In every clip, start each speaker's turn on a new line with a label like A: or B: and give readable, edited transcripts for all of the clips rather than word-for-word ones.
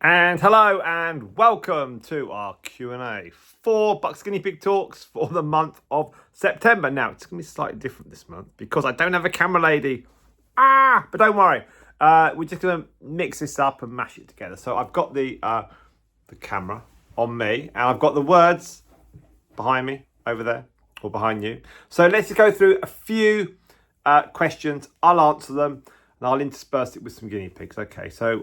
A: And hello and welcome to our Q&A. $4 guinea pig talks for the month of September. Now, it's going to be slightly different this month because I don't have a camera lady. But don't worry. We're just going to mix this up and mash it together. So I've got the camera on me and I've got the words behind me over there or behind you. So let's just go through a few questions. I'll answer them and I'll intersperse it with some guinea pigs. Okay, so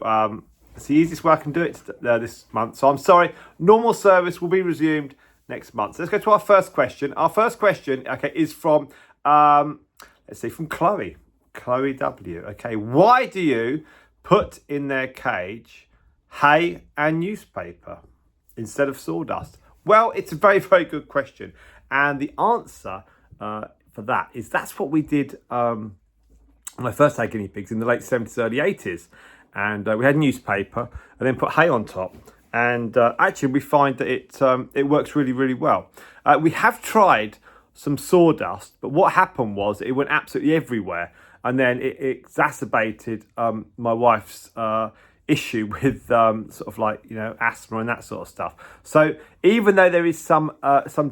A: it's the easiest way I can do it this month. So I'm sorry, normal service will be resumed next month. So let's go to our first question. Our first question, okay, is from, let's see, from Chloe. Chloe W. Okay, why do you put in their cage hay and newspaper instead of sawdust? Well, it's a very, very good question. And the answer for that is that's what we did when I first had guinea pigs in the late 70s, early 80s. And we had newspaper and then put hay on top. And actually, we find that it works really, really well. We have tried some sawdust, but what happened was it went absolutely everywhere. And then it exacerbated my wife's issue with sort of like, asthma and that sort of stuff. So even though there is some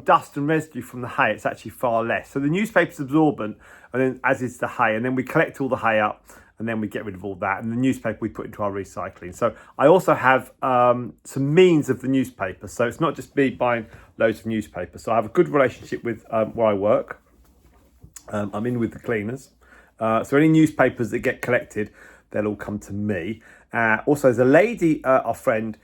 A: dust and residue from the hay, it's actually far less. So the newspaper's absorbent, and then as is the hay. And then we collect all the hay up, and then we get rid of all that. And the newspaper we put into our recycling. So I also have some means of the newspaper. So it's not just me buying loads of newspaper. So I have a good relationship with where I work. I'm in with the cleaners. So any newspapers that get collected, they'll all come to me. Also, there's a lady, our friend,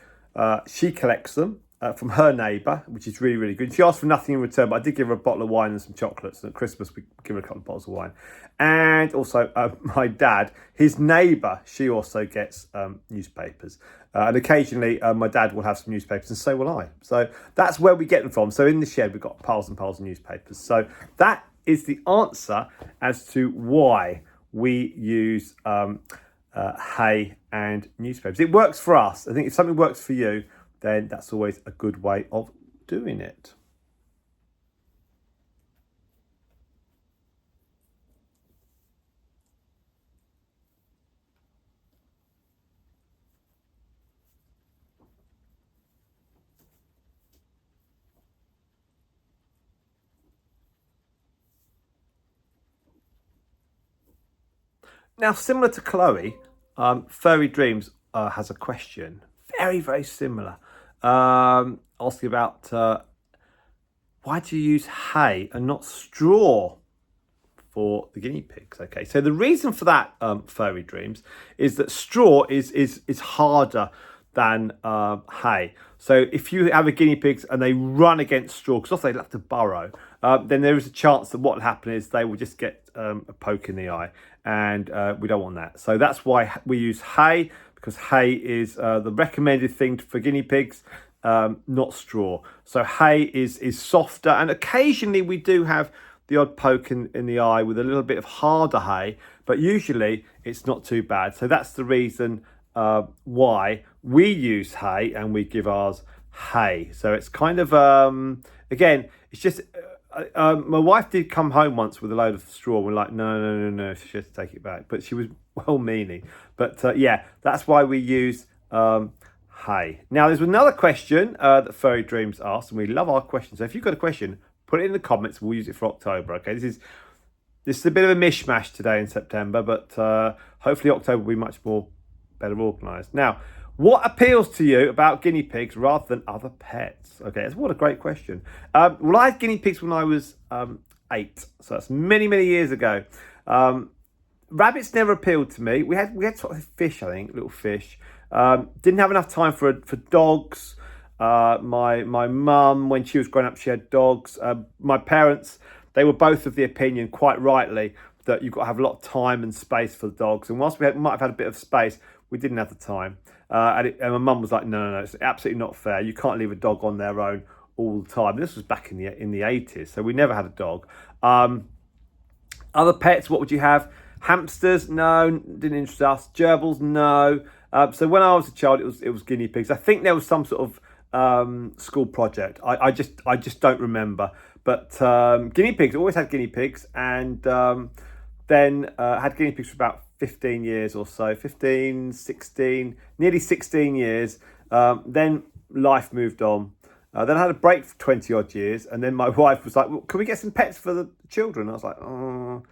A: she collects them from her neighbour, which is really, really good. She asked for nothing in return, but I did give her a bottle of wine and some chocolates. And at Christmas, we give her a couple of bottles of wine. And also, my dad, his neighbour, she also gets newspapers. And occasionally, my dad will have some newspapers, and so will I. So that's where we get them from. So in the shed, we've got piles and piles of newspapers. So that is the answer as to why we use hay and newspapers. It works for us. I think if something works for you, then that's always a good way of doing it. Now, similar to Chloe, Furry Dreams has a question. Very, very similar. Asking about why do you use hay and not straw for the guinea pigs? Okay, so the reason for that, Furry Dreams, is that straw is harder than hay. So if you have a guinea pigs and they run against straw, because often they have to burrow, then there is a chance that what will happen is they will just get a poke in the eye, and we don't want that. So that's why we use hay, because hay is the recommended thing for guinea pigs, not straw. So hay is softer, and occasionally we do have the odd poke in the eye with a little bit of harder hay, but usually it's not too bad. So that's the reason why we use hay and we give ours hay. So it's kind of, again, it's just, my wife did come home once with a load of straw. We're like, no, she has to take it back. But she was well-meaning. But yeah, that's why we use hay. Now, there's another question that Furry Dreams asked, and we love our questions. So if you've got a question, put it in the comments. We'll use it for October. Okay, this is a bit of a mishmash today in September, but hopefully October will be much more better organised. Now, what appeals to you about guinea pigs rather than other pets? Okay, that's what a great question. Well, I had guinea pigs when I was 8, so that's many, many years ago. Rabbits never appealed to me. We had sort of fish, I think, little fish. Didn't have enough time for dogs. My mum, when she was growing up, she had dogs. My parents, they were both of the opinion, quite rightly, that you've got to have a lot of time and space for the dogs. And whilst we might have had a bit of space, we didn't have the time. And my mum was like, no, it's absolutely not fair. You can't leave a dog on their own all the time. This was back in the 80s, so we never had a dog. Other pets, what would you have? Hamsters? No, didn't interest us. Gerbils? No. So when I was a child, it was guinea pigs. I think there was some sort of school project. I just don't remember. But guinea pigs, always had guinea pigs, and then had guinea pigs for about 15 years or so, 15, 16, nearly 16 years. Then life moved on. Then I had a break for 20 odd years, and then my wife was like, well, can we get some pets for the children? I was like, oh.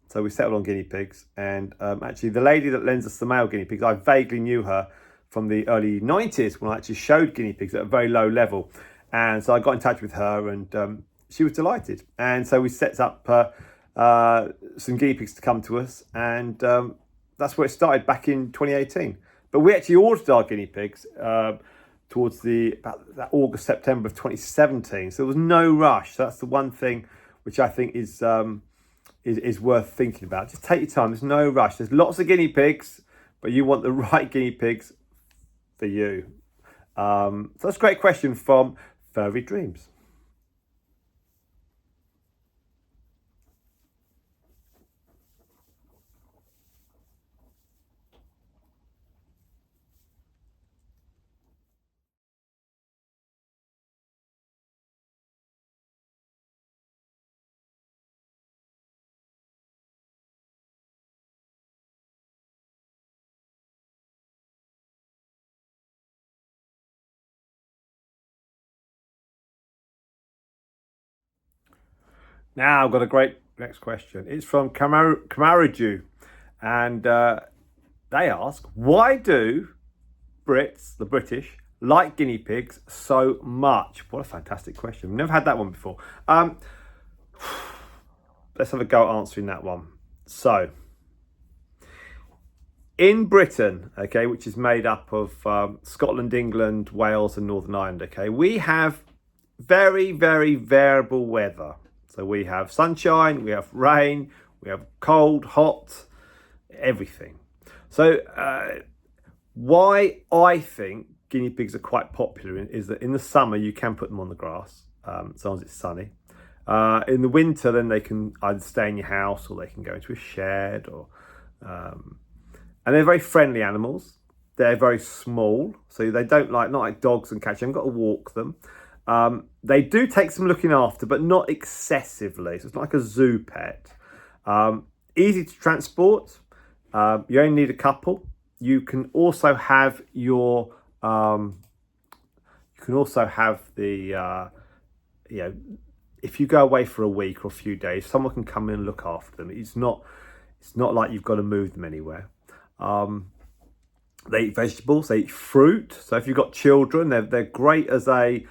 A: So we settled on guinea pigs. And actually, the lady that lends us the male guinea pigs, I vaguely knew her from the early 90s when I actually showed guinea pigs at a very low level. And so I got in touch with her, and she was delighted. And so we set up some guinea pigs to come to us, and that's where it started back in 2018. But we actually ordered our guinea pigs towards about that August, September of 2017. So there was no rush. So that's the one thing which I think is worth thinking about. Just take your time. There's no rush. There's lots of guinea pigs, but you want the right guinea pigs for you. So that's a great question from Furry Dreams. Now I've got a great next question. It's from Kamaraju, and they ask, why do the British, like guinea pigs so much? What a fantastic question. We've never had that one before. Let's have a go at answering that one. So, in Britain, okay, which is made up of Scotland, England, Wales, and Northern Ireland, okay, we have very, very variable weather. So we have sunshine, we have rain, we have cold, hot, everything. So why I think guinea pigs are quite popular is that in the summer you can put them on the grass, as long as it's sunny. In the winter, then they can either stay in your house or they can go into a shed, and they're very friendly animals. They're very small, so they don't not like dogs and cats. You haven't got to walk them. They do take some looking after, but not excessively. So it's not like a zoo pet. Easy to transport. You only need a couple. You can also have your. You can also have the. If you go away for a week or a few days, someone can come in and look after them. It's not like you've got to move them anywhere. They eat vegetables. They eat fruit. So if you've got children, they're great as a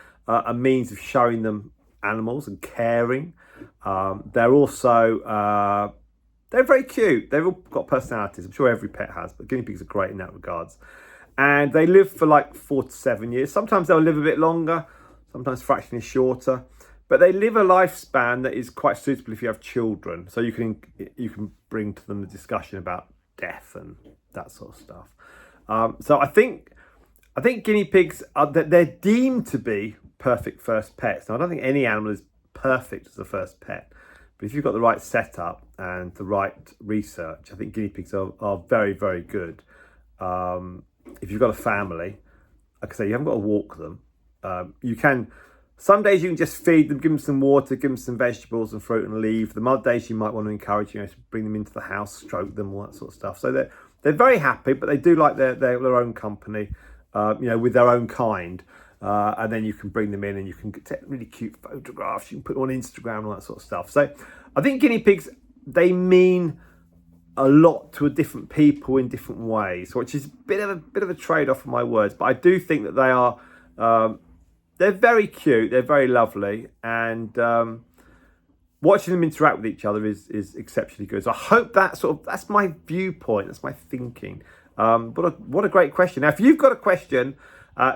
A: means of showing them animals and caring. They're also they're very cute. They've all got personalities. I'm sure every pet has, but guinea pigs are great in that regards. And they live for like 4 to 7 years. Sometimes they'll live a bit longer, sometimes fractionally shorter. But they live a lifespan that is quite suitable if you have children. So you can bring to them the discussion about death and that sort of stuff. So I think guinea pigs they're deemed to be perfect first pets. Now I don't think any animal is perfect as a first pet, but if you've got the right setup and the right research, I think guinea pigs are very, very good. If you've got a family, like I say, you haven't got to walk them. You can. Some days you can just feed them, give them some water, give them some vegetables and fruit and leave them. Other days you might want to encourage, to bring them into the house, stroke them, all that sort of stuff. So they're very happy, but they do like their own company, with their own kind. And then you can bring them in and you can take really cute photographs. You can put them on Instagram and all that sort of stuff. So I think guinea pigs, they mean a lot to different people in different ways, which is a bit of a trade-off for my words. But I do think that they are... they're very cute, they're very lovely, and watching them interact with each other is exceptionally good. So I hope that's my viewpoint, that's my thinking. What a great question. Now, if you've got a question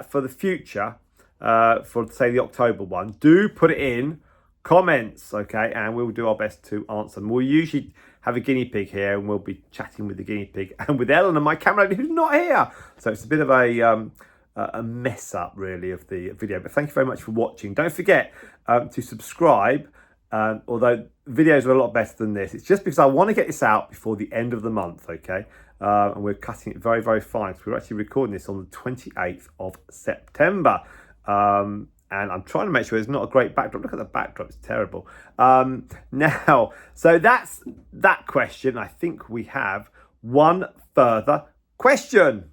A: for the future, for say the October one, do put it in comments, okay? And we'll do our best to answer them. We'll usually have a guinea pig here, and we'll be chatting with the guinea pig and with Ellen and my camera lady who's not here. So it's a bit of a mess up really of the video, but thank you very much for watching. Don't forget to subscribe, although videos are a lot better than this. It's just because I want to get this out before the end of the month, okay? And we're cutting it very, very fine. So we're actually recording this on the 28th of September. And I'm trying to make sure there's not a great backdrop. Look at the backdrop, it's terrible. Now, so that's that question. I think we have one further question.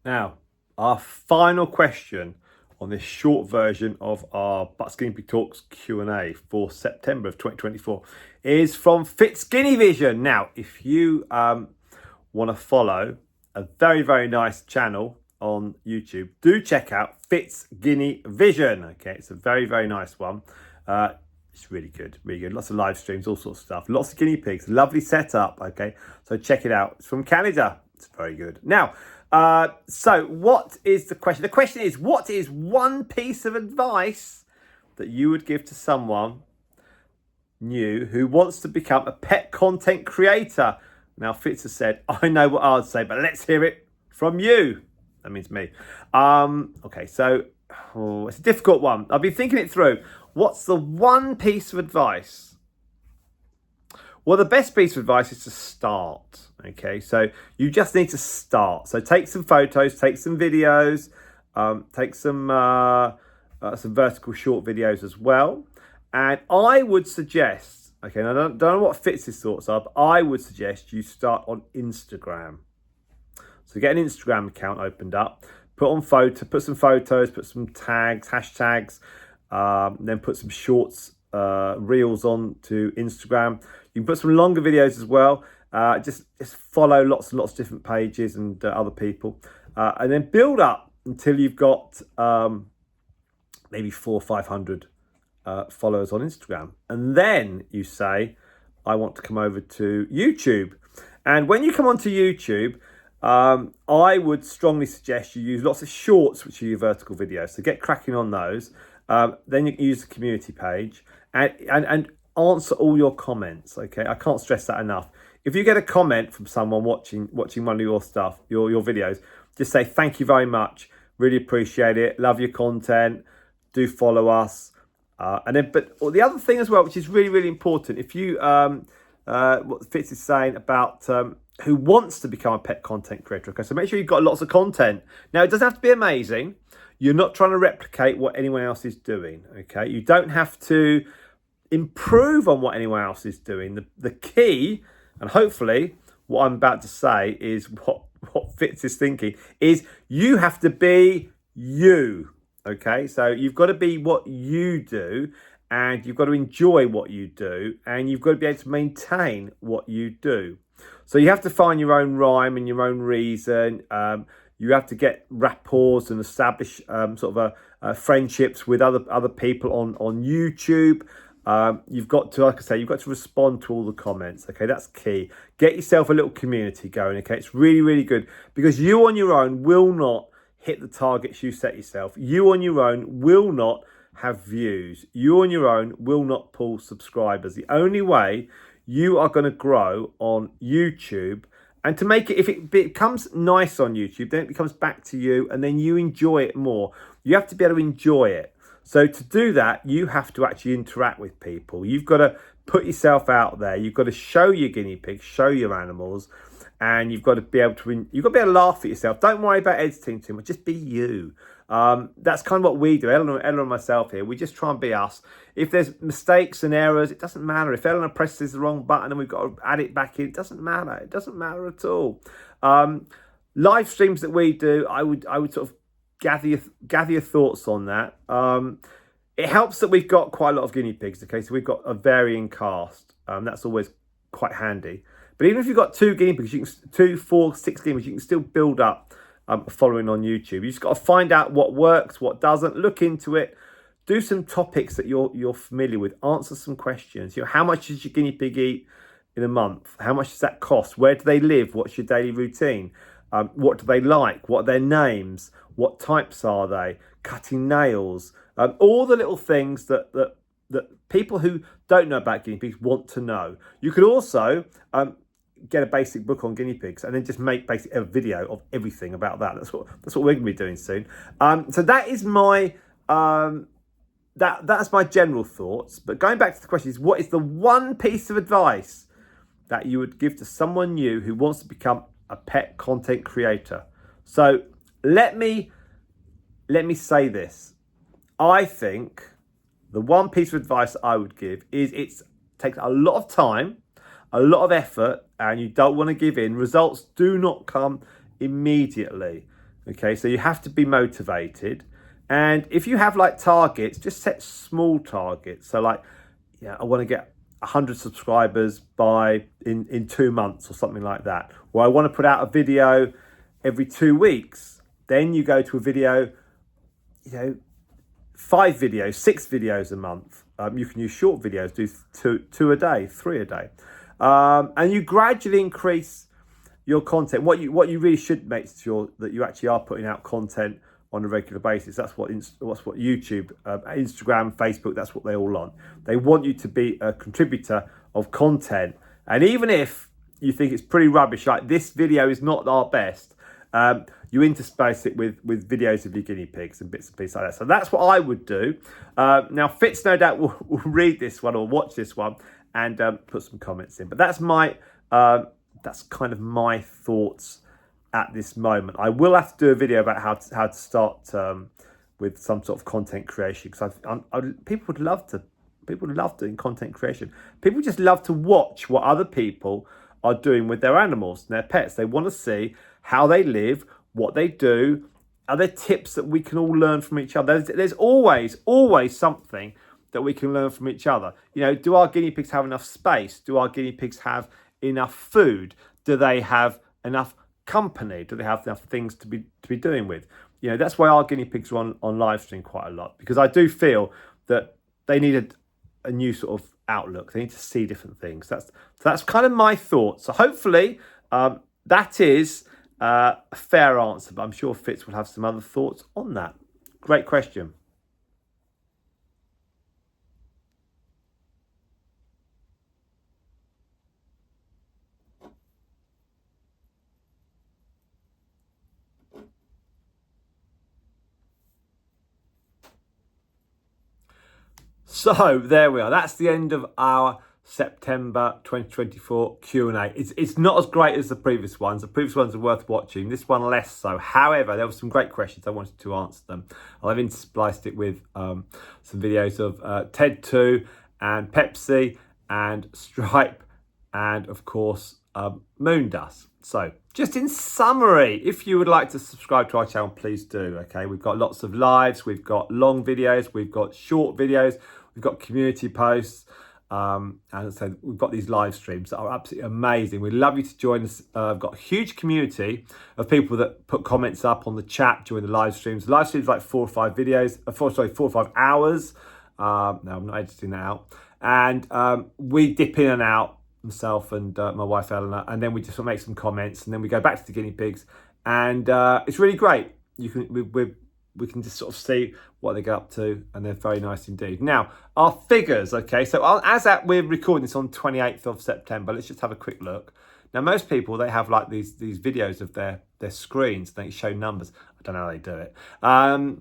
A: Now, our final question on this short version of our Bucks Guinea Pig Talks Q&A for September of 2024 is from Fitz Guinea Vision. Now, if you want to follow a very, very nice channel on YouTube, do check out Fitz Guinea Vision. Okay, it's a very, very nice one. It's really good, really good. Lots of live streams, all sorts of stuff. Lots of guinea pigs, lovely setup. Okay, so check it out. It's from Canada. It's very good. Now, so what is the question? The question is, what is one piece of advice that you would give to someone new who wants to become a pet content creator? Now, Fitz has said, I know what I'd say, but let's hear it from you. That means me. Okay, so it's a difficult one. I've been thinking it through. What's the one piece of advice? Well, the best piece of advice is to start. Okay, so you just need to start. So take some photos, take some videos, take some vertical short videos as well. And I would suggest, okay, and I don't know what Fitz's thoughts are, but I would suggest you start on Instagram. So get an Instagram account opened up, put some photos, put some tags, hashtags, then put some shorts, reels on to Instagram. You can put some longer videos as well. Just follow lots and lots of different pages and other people, and then build up until you've got maybe 400 or 500 followers on Instagram, and then you say, I want to come over to YouTube. And when you come onto YouTube, I would strongly suggest you use lots of shorts, which are your vertical videos. So get cracking on those. Then you can use the community page and answer all your comments. Okay, I can't stress that enough. If you get a comment from someone watching one of your stuff, your videos, just say thank you very much. Really appreciate it. Love your content. Do follow us. And then, but the other thing as well, which is really, really important, if you what Fitz is saying about who wants to become a pet content creator. Okay, so make sure you've got lots of content. Now, it doesn't have to be amazing. You're not trying to replicate what anyone else is doing. Okay, you don't have to improve on what anyone else is doing. The key, and hopefully what I'm about to say is what Fitz is thinking, is you have to be you. Okay, so you've got to be what you do, and you've got to enjoy what you do, and you've got to be able to maintain what you do. So you have to find your own rhyme and your own reason. You have to get rapports and establish sort of friendships with other people on YouTube. You've got to, like I say, you've got to respond to all the comments. Okay, that's key. Get yourself a little community going. Okay, it's really, really good, because you on your own will not hit the targets you set yourself. You on your own will not have views. You on your own will not pull subscribers. The only way you are going to grow on YouTube, and to make it, if it becomes nice on YouTube, then it becomes back to you, and then you enjoy it more. You have to be able to enjoy it. So to do that, you have to actually interact with people. You've got to put yourself out there. You've got to show your guinea pigs, show your animals, and you've got to be able to laugh at yourself. Don't worry about editing too much. Just be you. That's kind of what we do. Eleanor and myself here, we just try and be us. If there's mistakes and errors, it doesn't matter. If Eleanor presses the wrong button and we've got to add it back in, it doesn't matter. It doesn't matter at all. Live streams that we do, I would sort of gather your thoughts on that. It helps that we've got quite a lot of guinea pigs. Okay, so we've got a varying cast. That's always quite handy. But even if you've got 2 guinea pigs, 2, 4, 6 guinea pigs, you can still build up a following on YouTube. You just got to find out what works, what doesn't. Look into it. Do some topics that you're familiar with. Answer some questions. How much does your guinea pig eat in a month? How much does that cost? Where do they live? What's your daily routine? What do they like? What are their names? What types are they? Cutting nails. All the little things that people who don't know about guinea pigs want to know. You could also get a basic book on guinea pigs and then just make basically a video of everything about that. That's what we're going to be doing soon. So that is my that's my general thoughts. But going back to the question is, what is the one piece of advice that you would give to someone new who wants to become a pet content creator? So let me say this. I think the one piece of advice I would give is it takes a lot of time, a lot of effort, and you don't want to give in. Results do not come immediately. Okay, so you have to be motivated. And if you have like targets, just set small targets. So like, yeah, I want to get 100 subscribers in 2 months or something like that. Or I want to put out a video every 2 weeks. Then you go to a video, 5 videos, 6 videos a month. You can use short videos, do two a day, 3 a day. And you gradually increase your content. What you really should make sure that you actually are putting out content on a regular basis. That's what YouTube, Instagram, Facebook, that's what they all want. They want you to be a contributor of content. And even if you think it's pretty rubbish, like this video is not our best, you intersperse it with videos of your guinea pigs and bits and pieces like that. So that's what I would do. Now, Fitz no doubt will read this one or watch this one and put some comments in. But that's kind of my thoughts at this moment. I will have to do a video about how to start with some sort of content creation, because people would love doing content creation. People just love to watch what other people are doing with their animals and their pets. They want to see how they live, what they do. Are there tips that we can all learn from each other? There's always something that we can learn from each other. Do our guinea pigs have enough space? Do our guinea pigs have enough food? Do they have enough company? Do they have enough things to be doing with? That's why our guinea pigs are on live stream quite a lot, because I do feel that they need a new sort of outlook. They need to see different things. That's kind of my thoughts. So hopefully that is a fair answer, but I'm sure Fitz will have some other thoughts on that. Great question. So there we are. That's the end of our September 2024 Q&A. It's not as great as the previous ones. The previous ones are worth watching. This one less so. However, there were some great questions. I wanted to answer them. I've interspliced it with some videos of Ted 2 and Pepsi and Stripe and, of course, Moondust. So just in summary, if you would like to subscribe to our channel, please do. Okay, we've got lots of lives, we've got long videos, we've got short videos, we've got community posts, and so we've got these live streams that are absolutely amazing. We'd love you to join us. I've got a huge community of people that put comments up on the chat during the live streams. The live streams like 4 or 5 videos, 4 or 5 hours. No, I'm not editing that out. And we dip in and out, myself and my wife Eleanor, and then we just make some comments, and then we go back to the guinea pigs, and it's really great. We can just sort of see what they get up to, and they're very nice indeed. Now, our figures, okay, so we're recording this on 28th of September, let's just have a quick look. Now, most people, they have like these videos of their screens, they show numbers. I don't know how they do it.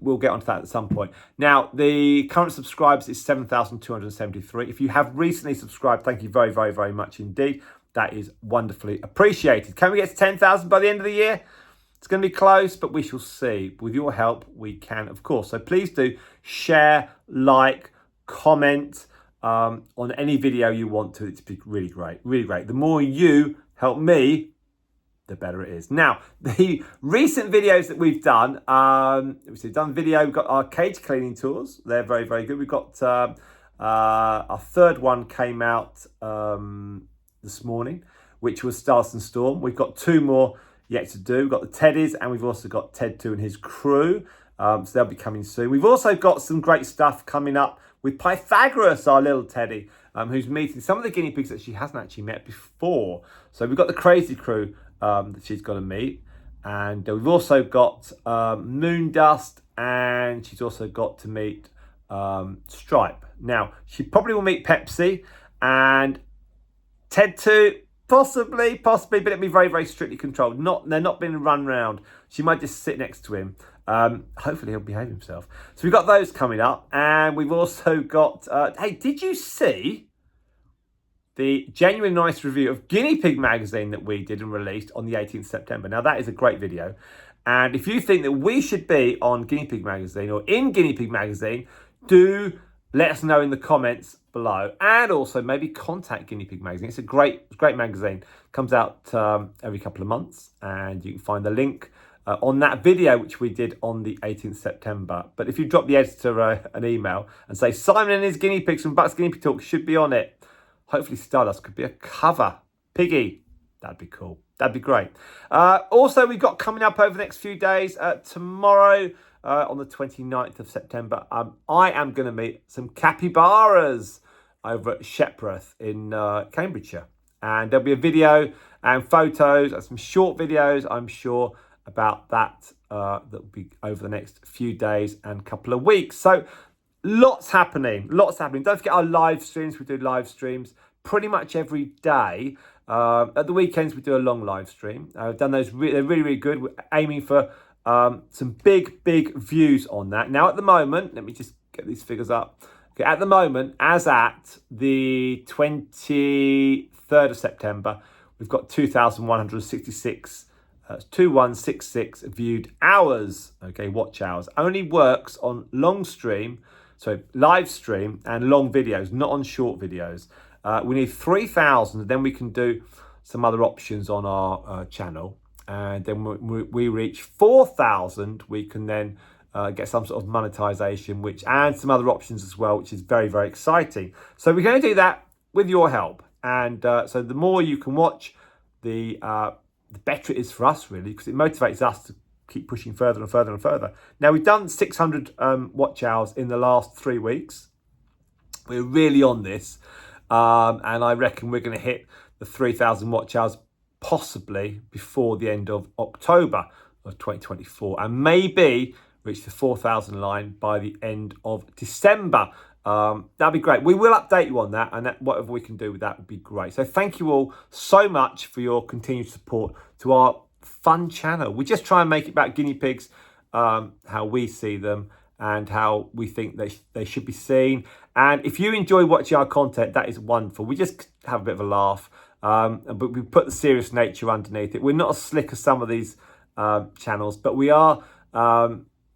A: We'll get onto that at some point. Now, the current subscribers is 7,273. If you have recently subscribed, thank you very, very, very much indeed. That is wonderfully appreciated. Can we get to 10,000 by the end of the year? It's going to be close, but we shall see. With your help, we can, of course. So please do share, like, comment on any video you want to. It's really great, really great. The more you help me, the better it is. Now, the recent videos that we've done, we've got our cage cleaning tours. They're very, very good. We've got our third one came out this morning, which was Stars and Storm. We've got 2 more yet to do. We've got the Teddies, and we've also got Ted 2 and his crew. So they'll be coming soon. We've also got some great stuff coming up with Pythagoras, our little teddy, who's meeting some of the guinea pigs that she hasn't actually met before. So we've got the crazy crew that she's got to meet. And we've also got Moondust, and she's also got to meet Stripe. Now, she probably will meet Pepsi and Ted 2, possibly, but it'll be very, very strictly controlled. They're not being run round. She might just sit next to him. Hopefully he'll behave himself. So we've got those coming up, and we've also got, hey, did you see the genuine nice review of Guinea Pig magazine that we did and released on the 18th September? Now, that is a great video. And if you think that we should be on Guinea Pig magazine or in Guinea Pig magazine, do let us know in the comments below, and also maybe contact Guinea Pig magazine. It's a great magazine. Comes out every couple of months, and you can find the link on that video which we did on the 18th September. But if you drop the editor an email and say Simon and his guinea pigs from Bucks Guinea Pig Talk should be on it, hopefully Stardust could be a cover. Piggy, that'd be cool. That'd be great. Also, we've got coming up over the next few days, tomorrow on the 29th of September, I am going to meet some capybaras over at Sept in Cambridgeshire. And there'll be a video and photos and some short videos, I'm sure, about that that will be over the next few days and couple of weeks. So lots happening. Don't forget our live streams. We do live streams pretty much every day. At the weekends, we do a long live stream. I've done those. They're really, really good. We're aiming for some big views on that. Now, at the moment, let me just get these figures up. Okay, at the moment, as at the 23rd of September, we've got 2,166, 2166 viewed hours. Okay, watch hours. Only works on long stream, so live stream and long videos, not on short videos. We need 3,000, and then we can do some other options on our channel. And then we reach 4,000, we can then get some sort of monetization, and some other options as well, which is very, very exciting. So we're going to do that with your help. And so the more you can watch, the better it is for us, really, because it motivates us to keep pushing further and further and further. Now, we've done 600 watch hours in the last 3 weeks. We're really on this. And I reckon we're going to hit the 3,000 watch hours possibly before the end of October of 2024, and maybe reach the 4,000 line by the end of December. That'd be great. We will update you on that, and whatever we can do with that would be great. So thank you all so much for your continued support to our fun channel. We just try and make it about guinea pigs, how we see them and how we think they should be seen. And if you enjoy watching our content, that is wonderful. We just have a bit of a laugh, but we put the serious nature underneath it. We're not as slick as some of these channels, but we are.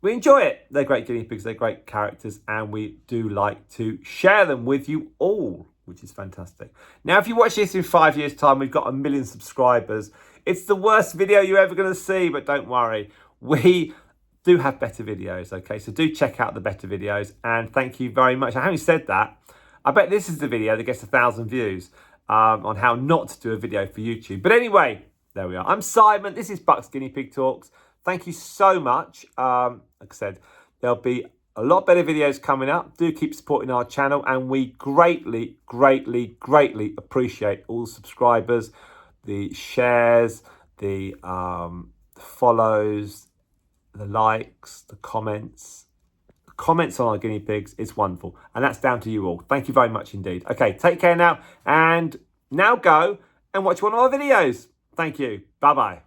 A: We enjoy it. They're great guinea pigs. They're great characters, and we do like to share them with you all, which is fantastic. Now, if you watch this in 5 years' time, we've got 1 million subscribers. It's the worst video you're ever going to see, but don't worry. We do have better videos, okay? So do check out the better videos, and thank you very much. And having said that, I bet this is the video that gets 1,000 views on how not to do a video for YouTube. But anyway, there we are. I'm Simon. This is Bucks Guinea Pig Talks. Thank you so much. Like I said, there'll be a lot better videos coming up. Do keep supporting our channel, and we greatly appreciate all the subscribers, the shares, the follows, the likes, the comments. The comments on our guinea pigs is wonderful, and that's down to you all. Thank you very much indeed. Okay, take care now, and now go and watch one of our videos. Thank you. Bye-bye.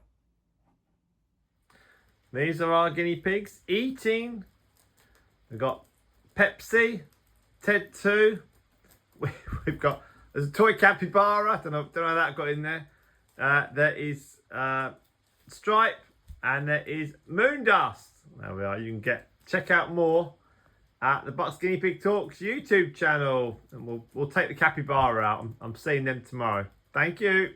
A: These are our guinea pigs eating. We've got Pepsi, Ted 2. There's a toy capybara. Don't know how that got in there. There is Stripe, and there is Moondust. There we are. You can check out more at the Bucks Guinea Pig Talks YouTube channel, and we'll take the capybara out. I'm seeing them tomorrow. Thank you.